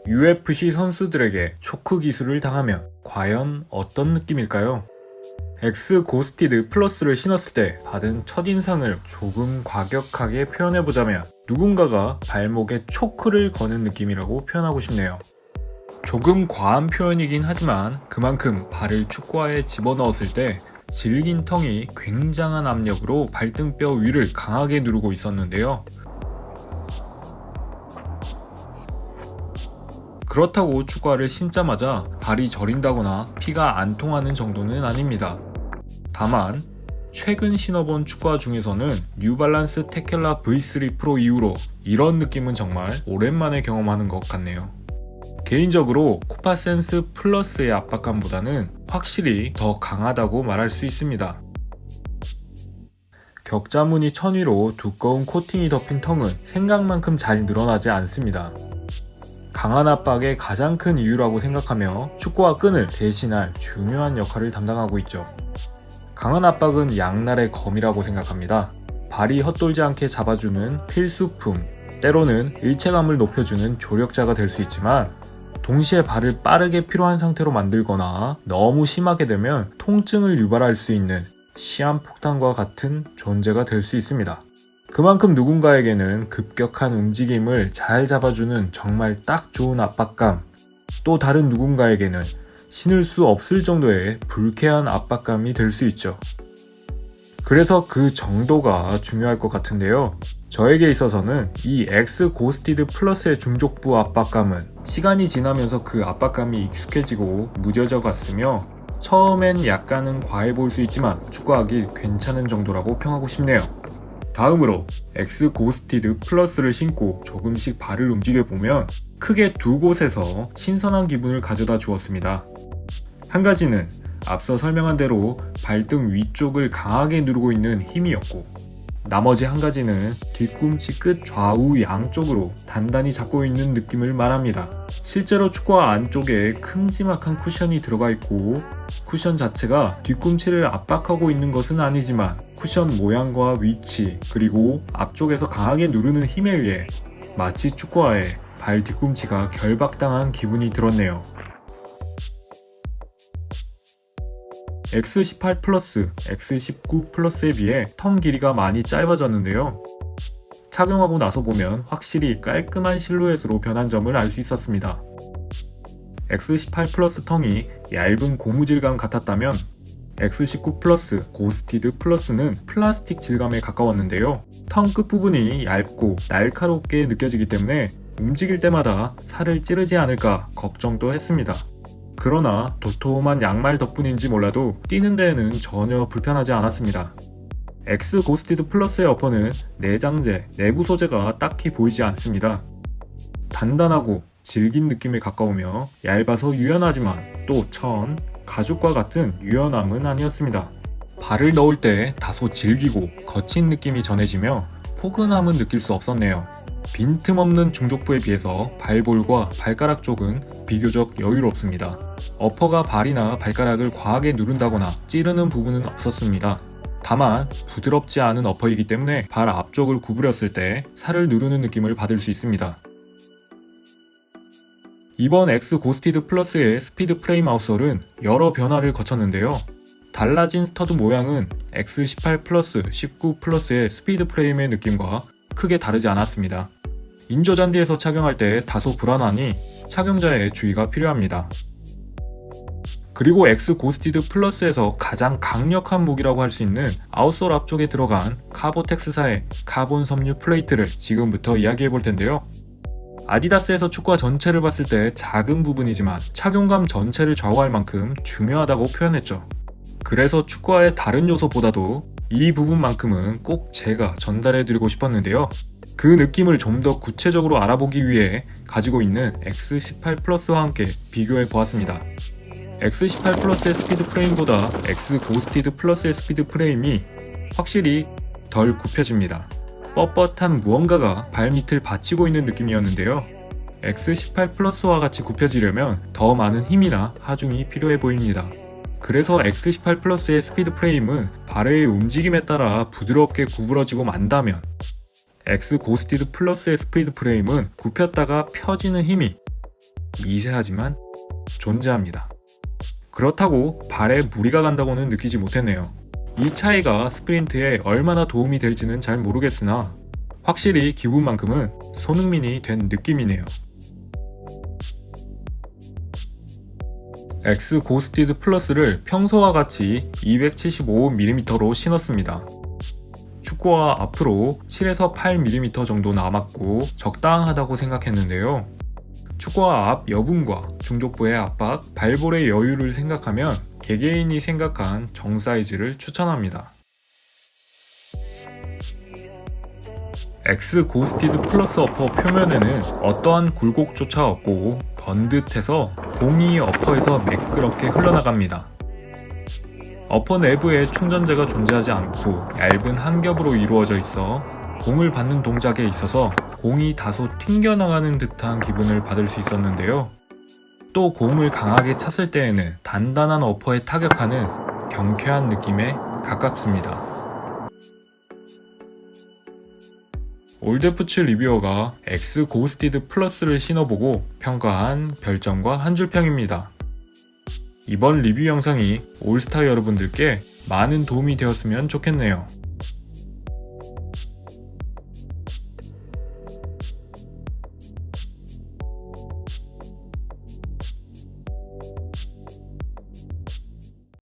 UFC 선수들에게 초크 기술을 당하면 과연 어떤 느낌일까요? X 고스티드 플러스를 신었을 때 받은 첫인상을 조금 과격하게 표현해보자면 누군가가 발목에 초크를 거는 느낌이라고 표현하고 싶네요. 조금 과한 표현이긴 하지만 그만큼 발을 축구화에 집어넣었을 때 질긴 텅이 굉장한 압력으로 발등뼈 위를 강하게 누르고 있었는데요. 그렇다고 축구화를 신자마자 발이 저린다거나 피가 안 통하는 정도는 아닙니다. 다만 최근 신어본 축구화 중에서는 뉴발란스 테켈라 V3 프로 이후로 이런 느낌은 정말 오랜만에 경험하는 것 같네요. 개인적으로 코파센스 플러스의 압박감보다는 확실히 더 강하다고 말할 수 있습니다. 격자무늬 천위로 두꺼운 코팅이 덮인 텅은 생각만큼 잘 늘어나지 않습니다. 강한 압박의 가장 큰 이유라고 생각하며 축구화 끈을 대신할 중요한 역할을 담당하고 있죠. 강한 압박은 양날의 검이라고 생각합니다. 발이 헛돌지 않게 잡아주는 필수품, 때로는 일체감을 높여주는 조력자가 될 수 있지만 동시에 발을 빠르게 필요한 상태로 만들거나 너무 심하게 되면 통증을 유발할 수 있는 시한폭탄과 같은 존재가 될 수 있습니다. 그만큼 누군가에게는 급격한 움직임을 잘 잡아주는 정말 딱 좋은 압박감, 또 다른 누군가에게는 신을 수 없을 정도의 불쾌한 압박감이 될 수 있죠. 그래서 그 정도가 중요할 것 같은데요. 저에게 있어서는 이 X 고스티드 플러스의 중족부 압박감은 시간이 지나면서 그 압박감이 익숙해지고 무뎌져 갔으며 처음엔 약간은 과해 보일 수 있지만 축구하기 괜찮은 정도라고 평하고 싶네요. 다음으로 X 고스티드 플러스를 신고 조금씩 발을 움직여보면 크게 두 곳에서 신선한 기분을 가져다 주었습니다. 한 가지는 앞서 설명한 대로 발등 위쪽을 강하게 누르고 있는 힘이었고, 나머지 한 가지는 뒤꿈치 끝 좌우 양쪽으로 단단히 잡고 있는 느낌을 말합니다. 실제로 축구화 안쪽에 큼지막한 쿠션이 들어가 있고 쿠션 자체가 뒤꿈치를 압박하고 있는 것은 아니지만 쿠션 모양과 위치 그리고 앞쪽에서 강하게 누르는 힘에 의해 마치 축구화에 발 뒤꿈치가 결박당한 기분이 들었네요. X18 플러스, X19 플러스에 비해 텅 길이가 많이 짧아졌는데요. 착용하고 나서 보면 확실히 깔끔한 실루엣으로 변한 점을 알 수 있었습니다. X18 플러스 텅이 얇은 고무질감 같았다면 X19 플러스 고스티드 플러스는 플라스틱 질감에 가까웠는데요. 텅 끝부분이 얇고 날카롭게 느껴지기 때문에 움직일 때마다 살을 찌르지 않을까 걱정도 했습니다. 그러나 도톰한 양말 덕분인지 몰라도 뛰는 데에는 전혀 불편하지 않았습니다. X 고스티드 플러스의 어퍼는 내장재, 내부 소재가 딱히 보이지 않습니다. 단단하고 질긴 느낌에 가까우며 얇아서 유연하지만 또 가죽과 같은 유연함은 아니었습니다. 발을 넣을 때 다소 질기고 거친 느낌이 전해지며 포근함은 느낄 수 없었네요. 빈틈없는 중족부에 비해서 발볼과 발가락 쪽은 비교적 여유롭습니다. 어퍼가 발이나 발가락을 과하게 누른다거나 찌르는 부분은 없었습니다. 다만 부드럽지 않은 어퍼이기 때문에 발 앞쪽을 구부렸을 때 살을 누르는 느낌을 받을 수 있습니다. 이번 X 고스티드 플러스의 스피드 프레임 아웃솔은 여러 변화를 거쳤는데요. 달라진 스터드 모양은 X18 플러스, 19 플러스의 스피드 프레임의 느낌과 크게 다르지 않았습니다. 인조 잔디에서 착용할 때 다소 불안하니 착용자의 주의가 필요합니다. 그리고 X 고스티드 플러스에서 가장 강력한 무기라고 할 수 있는 아웃솔 앞쪽에 들어간 카보텍스사의 카본 섬유 플레이트를 지금부터 이야기해 볼 텐데요. 아디다스에서 축구화 전체를 봤을 때 작은 부분이지만 착용감 전체를 좌우할 만큼 중요하다고 표현했죠. 그래서 축구화의 다른 요소보다도 이 부분만큼은 꼭 제가 전달해 드리고 싶었는데요. 그 느낌을 좀 더 구체적으로 알아보기 위해 가지고 있는 X18 플러스와 함께 비교해 보았습니다. X18 플러스의 스피드 프레임보다 X 고스티드 플러스의 스피드 프레임이 확실히 덜 굽혀집니다. 뻣뻣한 무언가가 발밑을 받치고 있는 느낌이었는데요. X18 플러스와 같이 굽혀지려면 더 많은 힘이나 하중이 필요해 보입니다. 그래서 X18 플러스의 스피드 프레임은 발의 움직임에 따라 부드럽게 구부러지고 만다면 X 고스티드 플러스의 스피드 프레임은 굽혔다가 펴지는 힘이 미세하지만 존재합니다. 그렇다고 발에 무리가 간다고는 느끼지 못했네요. 이 차이가 스프린트에 얼마나 도움이 될지는 잘 모르겠으나 확실히 기분만큼은 손흥민이 된 느낌이네요. X 고스티드 플러스를 평소와 같이 275mm로 신었습니다. 축구화 앞으로 7에서 8mm 정도 남았고 적당하다고 생각했는데요. 축구화 앞 여분과 중족부의 압박, 발볼의 여유를 생각하면 개개인이 생각한 정 사이즈를 추천합니다. X 고스티드 플러스 어퍼 표면에는 어떠한 굴곡조차 없고 번듯해서 공이 어퍼에서 매끄럽게 흘러나갑니다. 어퍼 내부에 충전재가 존재하지 않고 얇은 한 겹으로 이루어져 있어 공을 받는 동작에 있어서 공이 다소 튕겨나가는 듯한 기분을 받을 수 있었는데요. 또 공을 강하게 찼을 때에는 단단한 어퍼에 타격하는 경쾌한 느낌에 가깝습니다. 올데프츠 리뷰어가 X 고스티드 플러스를 신어보고 평가한 별점과 한 줄 평입니다. 이번 리뷰 영상이 올스타 여러분들께 많은 도움이 되었으면 좋겠네요.